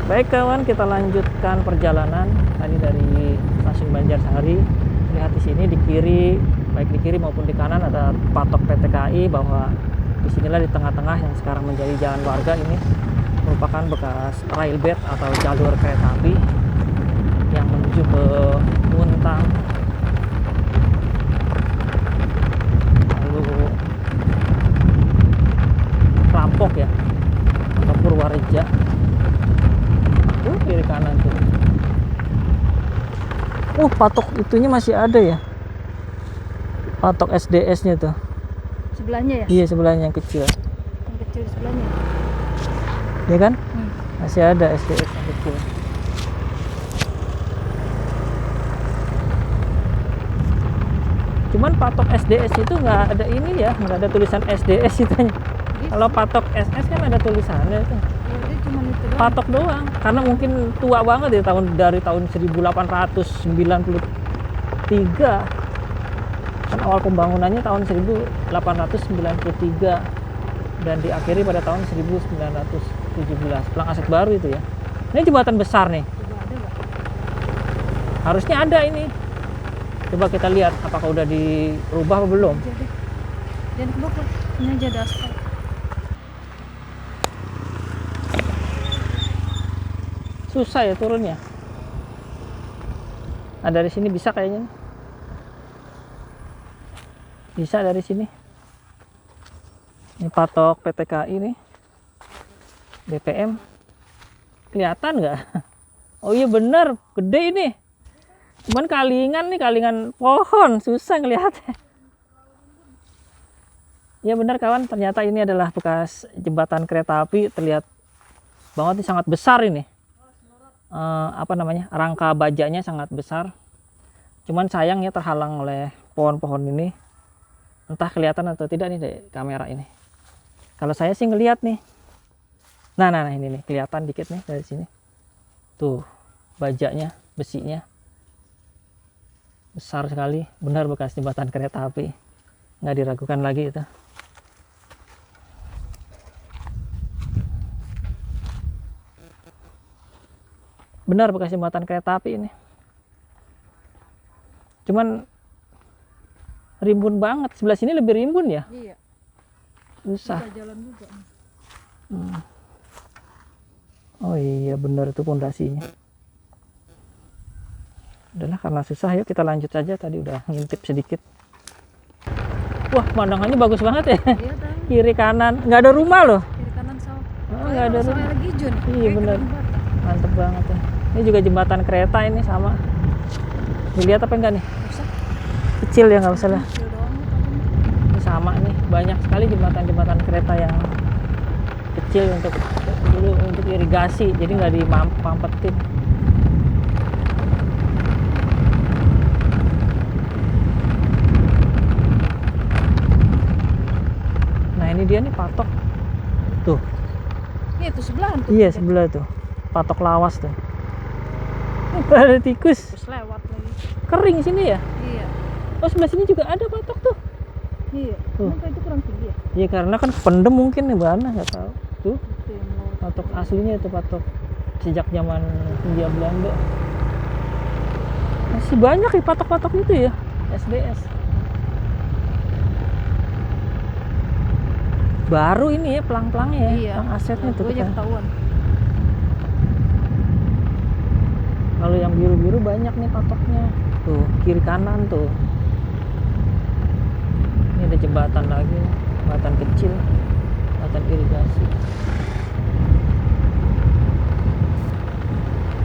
Baik kawan, kita lanjutkan perjalanan tadi dari stasiun Banjarsari. Lihat di sini di kiri, baik di kiri maupun di kanan ada patok PT KAI, bahwa disinilah di tengah-tengah yang sekarang menjadi jalan warga ini merupakan bekas railbed atau jalur kereta api yang menuju ke Muntang, lalu Rampok ya, atau Purwareja. Kiri kanan tuh. Patok itunya masih ada ya. Patok SDS-nya tuh. Sebelahnya ya? Iya, sebelahnya yang kecil. Yang kecil sebelahnya. Iya kan? Masih ada SDS yang kecil. Cuman patok SDS itu nggak ada ini ya, nggak ada tulisan SDS itu. Kalau patok SS kan ada tulisannya itu. Cuma itu doang. Patok doang, karena mungkin tua banget ya, dari tahun 1893 kan, awal pembangunannya tahun 1893 dan diakhiri pada tahun 1917. Pelang aset baru itu ya. Ini jembatan besar nih. Coba ada nggak? Harusnya ada ini. Coba kita lihat apakah udah dirubah atau belum. Aja deh. Jangan ke bawah. Ini aja ada aspal. Susah ya turunnya. Nah, dari sini bisa kayaknya. Bisa dari sini. Ini patok PT KAI nih. BPM. Kelihatan nggak? Oh iya bener, gede ini. Cuman kalingan nih, kalingan pohon, susah ngelihatnya. Ya benar kawan, ternyata ini adalah bekas jembatan kereta api. Terlihat banget nih, sangat besar ini. Rangka bajanya sangat besar. Cuman sayangnya terhalang oleh pohon-pohon ini. Entah kelihatan atau tidak nih dari kamera ini. Kalau saya sih ngelihat nih. Nah ini nih kelihatan dikit nih dari sini. Tuh bajanya, besinya besar sekali. Benar bekas jembatan kereta api. Nggak diragukan lagi itu. Benar bekas jembatan kereta api ini. Cuman rimbun banget. Sebelah sini lebih rimbun ya. Iya. Susah. Bisa jalan juga. Oh iya benar itu pondasinya. Udahlah, karena susah, yuk kita lanjut saja. Tadi udah ngintip sedikit. Wah, pemandangannya bagus banget ya. Iya tahu. Kiri kanan nggak ada rumah loh. Kiri kanan sawah. Nggak ada rumah. Sawah lagi hijau nih. Iya benar. Mantep banget ya. Ini juga jembatan kereta ini sama. Dilihat apa enggak nih? Usah. Kecil ya, nggak usah lah. Kecil doang nih tapi. Ini sama nih, banyak sekali jembatan-jembatan kereta yang kecil untuk irigasi, jadi nggak dipampetin. Nah ini dia nih patok tuh. Iya tuh sebelahan tuh. Iya sebelah tuh patok lawas tuh. Ada tikus. Terus lewat lagi. Kering sini ya. Iya. Oh sebelah sini juga ada patok tuh. Iya. Tuh. Kenapa itu kurang tinggi ya? Iya karena kan pendem mungkin nih, mana nggak tahu. Tuh Itu yang mau. patok aslinya itu, patok sejak zaman Hindia Belanda. Masih banyak ya patok-patok itu ya, SDS. Baru ini ya pelang-pelangnya ya, Iya. pelang asetnya tuh. Gue aja ketahuan. Kalau yang biru-biru banyak nih patoknya. Tuh, kiri kanan tuh. Ini ada jembatan lagi, jembatan kecil, jembatan irigasi.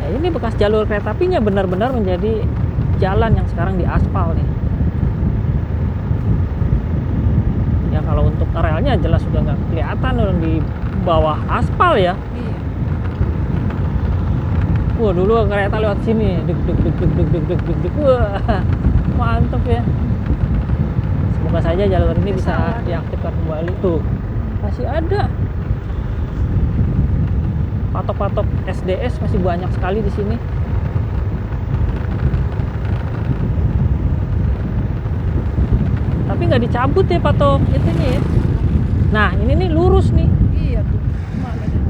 Nah, ini bekas jalur kereta apinya benar-benar menjadi jalan yang sekarang diaspal nih. Ya kalau untuk relnya jelas sudah nggak kelihatan di bawah aspal ya. Iya. Wah dulu kereta lewat sini, deg. Wah mantep ya. Semoga saja jalur ini bisa diaktifkan kembali. Tuh masih ada patok-patok SDS, masih banyak sekali di sini. Tapi nggak dicabut ya patok itunya ya. Nah ini nih lurus nih. Iya tuh. Mana dia?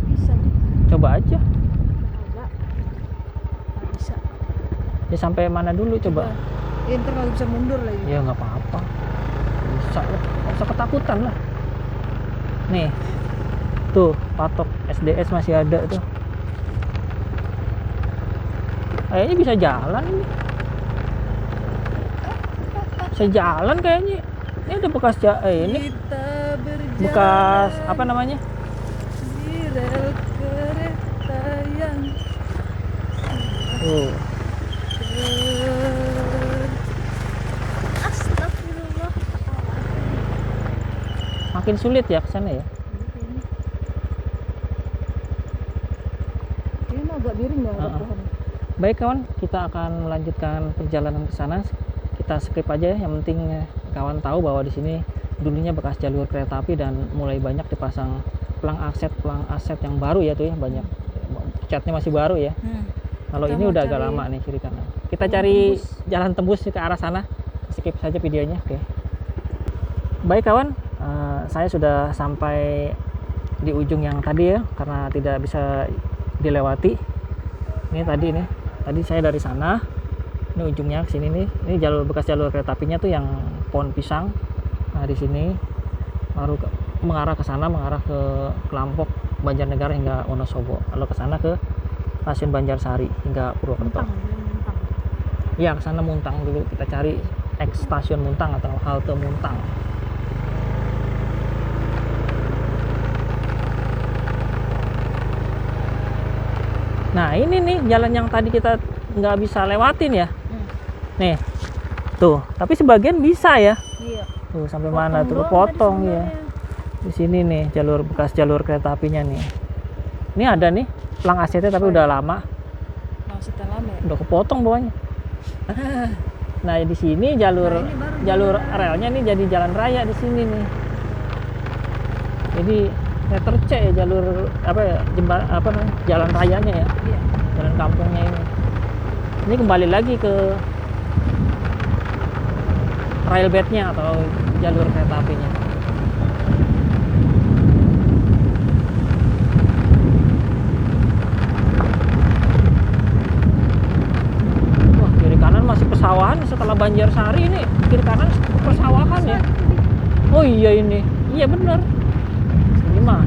Bisa nih. Coba aja. Agak. Nggak bisa. Ya sampai mana dulu coba? Ya, ntar nggak bisa mundur lagi. Ya nggak apa-apa. Bisa lah. Nggak usah ketakutan lah. Nih. Tuh, patok SDS masih ada tuh. Kayaknya bisa jalan ini. Bisa jalan kayaknya. Ini ada bekas ini Kita berjalan bekas apa namanya? di rel kereta yang Tuh. Astagfirullah. Makin sulit ya ke sana ya. Ini agak miring ya ada pohon. Baik kawan, kita akan melanjutkan perjalanan ke sana. Kita skip aja, yang penting kawan tahu bahwa di sini dulunya bekas jalur kereta api dan mulai banyak dipasang pelang aset yang baru ya tuh ya, banyak. Catnya masih baru ya. Kalau Kita ini mau udah agak cari lama nih kiri kanan. Kita jalan cari tembus. jalan tembus ke arah sana. Skip saja videonya, oke. Baik kawan, saya sudah sampai di ujung yang tadi ya, karena tidak bisa dilewati. Ini tadi saya dari sana. Ini ujungnya ke sini nih. Ini bekas jalur kereta apinya tuh yang pohon pisang. Nah, di sini baru mengarah ke sana, mengarah ke Kelampok, Banjarnegara hingga Wonosobo. Lalu ke sana ke stasiun Banjarsari hingga Purwokerto. Muntang. Iya, ke sana Muntang dulu. Kita cari X stasiun Muntang atau halte Muntang. Nah, ini nih jalan yang tadi kita nggak bisa lewatin ya. Nih, tuh. Tapi sebagian bisa ya. Iya. Tuh sampai mana tuh? doang Potong tadi ya. sebenarnya. Di sini nih bekas jalur kereta apinya nih. Ini ada nih pelang asetnya tapi udah lama, Masih lama ya. udah kepotong bawahnya. Nah, di sini jalur Nah, ini baru jalur jalan. relnya nih jadi jalan raya di sini nih. Jadi meter C ya jalur jalan rayanya ya, Iya. jalan kampungnya ini. Ini kembali lagi ke railbednya atau jalur kereta apinya. Wah, kiri kanan masih pesawahan setelah Banjarsari ini. Kiri kanan persawahan ya. Oh iya ini. Iya bener. Ini mah.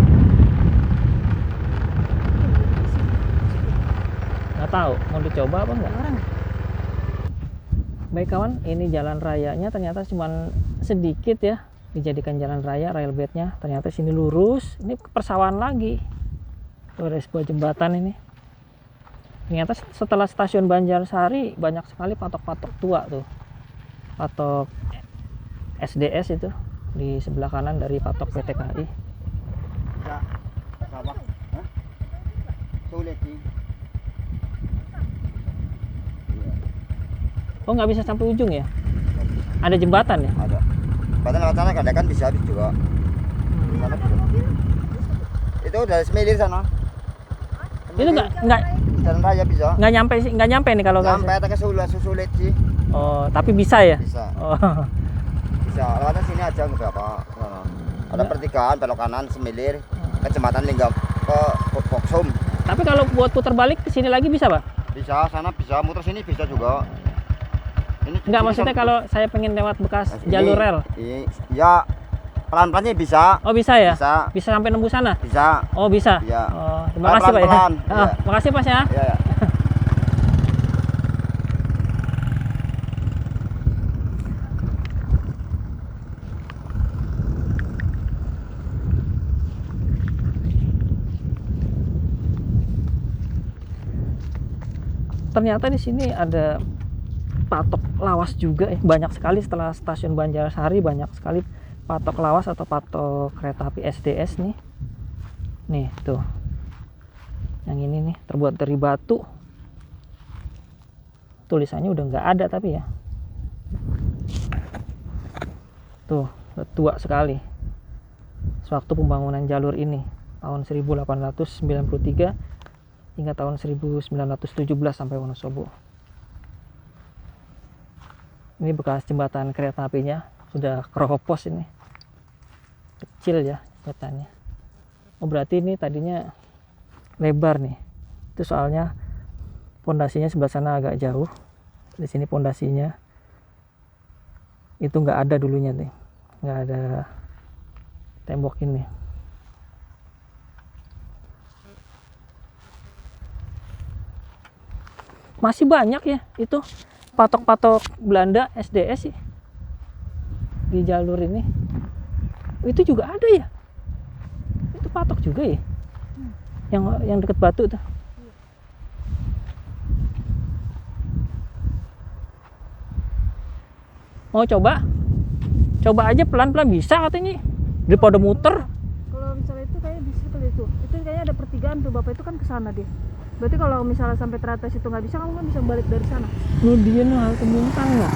Nggak tahu mau dicoba apa enggak. Orang. Baik kawan, ini jalan rayanya ternyata cuma sedikit ya, dijadikan jalan raya, railbednya ternyata sini lurus, ini ke persawahan lagi. Tuh ada sebuah jembatan ini. Ternyata setelah stasiun Banjarsari banyak sekali patok-patok tua tuh, patok SDS itu di sebelah kanan dari patok PT KAI. Ya, sawah. Hah? Sulit sih. Oh nggak bisa sampai ujung ya? Ada jembatan ya? Ada. Padahal lewat sana kadang bisa habis juga. Sana bisa. Itu dari Semilir sana. Itu nggak Jalan raya bisa. nggak nyampe nih kalau nggak. Sampai ke sulit sih. Oh tapi bisa ya? Bisa. Oh. Bisa. Lewatnya sini aja beberapa. Sana. Ada pertigaan belok kanan Semilir ke jembatan Linggam ke Poksum. Tapi kalau buat putar balik ke sini lagi bisa, Pak? Bisa, sana bisa, muter sini bisa juga. Ini Enggak, sini maksudnya sama- kalau saya pengen lewat bekas Nah, sini. jalur rel. Ya, pelan-pelannya bisa. Oh, bisa ya? Bisa. Bisa sampai nembus sana? Bisa. Oh, bisa. Iya. Oh, terima kasih, Pak ya. Pelan-pelan, Oh, iya. makasih, Pak ya. Ya, ya. Ternyata di sini ada patok lawas juga ya. Banyak sekali setelah stasiun Banjarsari, banyak sekali patok lawas atau patok kereta api SDS nih. Nih, tuh. Yang ini nih terbuat dari batu. Tulisannya udah nggak ada tapi ya. Tuh, udah tua sekali. Sewaktu pembangunan jalur ini tahun 1893 hingga tahun 1917 sampai Wonosobo. Ini bekas jembatan kereta apinya sudah keropos ini, kecil ya jembatannya. Oh berarti ini tadinya lebar nih. Itu soalnya pondasinya sebelah sana agak jauh. Di sini pondasinya itu nggak ada dulunya nih, nggak ada tembok ini. Masih banyak ya itu patok-patok Belanda SDS sih di jalur ini. Itu juga ada ya, itu patok juga ya, yang deket batu tuh. Mau coba aja pelan-pelan bisa katanya, daripada muter. Kalau misalnya itu kayaknya di situ kali itu kayaknya ada pertigaan tuh, bapak itu kan ke sana dia. Berarti kalau misalnya sampai teratas itu nggak bisa, kamu kan bisa balik dari sana. Ini dia nih halte Bintang nggak?